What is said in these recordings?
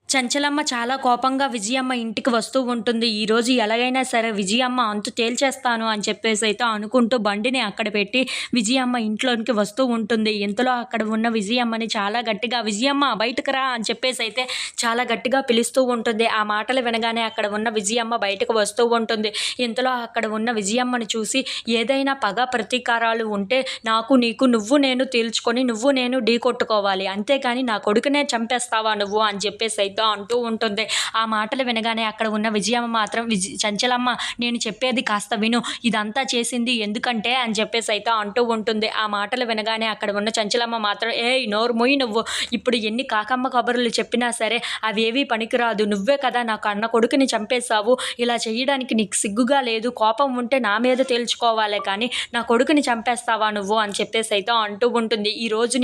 చంచలమ్మ చాలా కోపంగా విజయమ్మ ఇంటికి వస్తూ ఉంటుంది. ఈరోజు ఎలాగైనా సరే విజయమ్మ అంతు తేల్చేస్తాను అని చెప్పేసైతే అనుకుంటూ బండిని అక్కడ పెట్టి విజయమ్మ ఇంట్లోనికి వస్తూ ఉంటుంది. ఇంతలో అక్కడ ఉన్న విజయమ్మని చాలా గట్టిగా "విజయమ్మ బయటకు రా" అని చెప్పేసైతే చాలా గట్టిగా పిలుస్తూ ఉంటుంది. ఆ మాటలు వినగానే అక్కడ ఉన్న విజయమ్మ బయటకు వస్తూ ఉంటుంది. ఇంతలో అక్కడ ఉన్న విజయమ్మని చూసి "ఏదైనా పగ ప్రతీకారాలు ఉంటే నాకు నీకు నువ్వు నేను తేల్చుకొని నువ్వు నేను ఢీకొట్టుకోవాలి. అంతేగాని నా కొడుకునే చంపేస్తావా నువ్వు" అని చెప్పేసైతే అంటూ ఉంటుంది. ఆ మాటలు వినగానే అక్కడ ఉన్న విజయమ్మ మాత్రం చంచలమ్మ నేను చెప్పేది కాస్త విను, ఇదంతా చేసింది ఎందుకంటే అని చెప్పేసి అయితే అంటూ ఉంటుంది. ఆ మాటలు వినగానే అక్కడ ఉన్న చంచలమ్మ మాత్రం ఏయ్ నోరు మొయ్యి నువ్వు, ఇప్పుడు ఎన్ని కాకమ్మ కబుర్లు చెప్పినా సరే అవేవీ పనికిరాదు. నువ్వే కదా నా కన్న కొడుకుని చంపేశావు. ఇలా చేయడానికి నీకు సిగ్గుగా లేదు? కోపం ఉంటే నా మీద తేల్చుకోవాలే కానీ నా కొడుకుని చంపేస్తావా నువ్వు అని చెప్పేసి అయితే అంటూ ఉంటుంది. ఈరోజు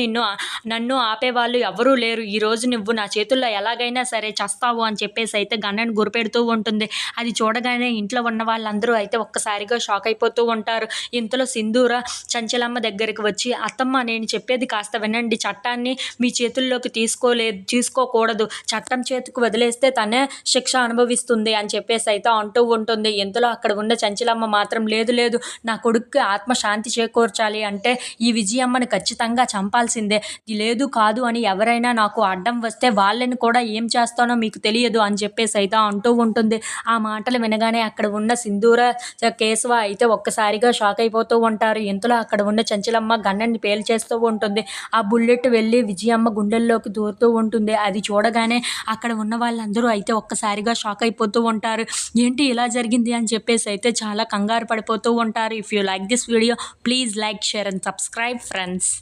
నన్ను ఆపేవాళ్ళు ఎవరూ లేరు. ఈరోజు నువ్వు నా చేతుల్లో ఎలాగైనా సరే చస్తావు అని చెప్పేసి అయితే గన్నని గురిపెడుతూ ఉంటుంది. అది చూడగానే ఇంట్లో ఉన్న వాళ్ళందరూ అయితే ఒక్కసారిగా షాక్ అయిపోతూ ఉంటారు. ఇంతలో సింధూర చంచలమ్మ దగ్గరికి వచ్చి అత్తమ్మ నేను చెప్పేది కాస్త వినండి, చట్టాన్ని మీ చేతుల్లోకి తీసుకోకూడదు, చట్టం చేతికి వదిలేస్తే తనే శిక్ష అనుభవిస్తుంది అని చెప్పేసి అయితే అంటూ ఉంటుంది. ఇంతలో అక్కడ ఉన్న చంచలమ్మ మాత్రం లేదు నా కొడుక్కి ఆత్మశాంతి చేకూర్చాలి అంటే ఈ విజయమ్మని ఖచ్చితంగా చంపాల్సిందే, లేదు కాదు అని ఎవరైనా నాకు అడ్డం వస్తే వాళ్ళని కూడా ఏం చేస్తానో మీకు తెలియదు అని చెప్పేసి అయితే అంటూ ఉంటుంది. ఆ మాటలు వినగానే అక్కడ ఉన్న సింధూర కేశవ అయితే ఒక్కసారిగా షాక్ అయిపోతూ ఉంటారు. ఇంతలో అక్కడ ఉన్న చంచలమ్మ గన్నని పేల్చేస్తూ ఉంటుంది. ఆ బుల్లెట్ వెళ్ళి విజయమ్మ గుండెల్లోకి దూరుతూ ఉంటుంది. అది చూడగానే అక్కడ ఉన్న వాళ్ళందరూ అయితే ఒక్కసారిగా షాక్ అయిపోతూ ఉంటారు. ఏంటి ఇలా జరిగింది అని చెప్పేసి అయితే చాలా కంగారు పడిపోతూ ఉంటారు. If you like this video please like, share and subscribe friends.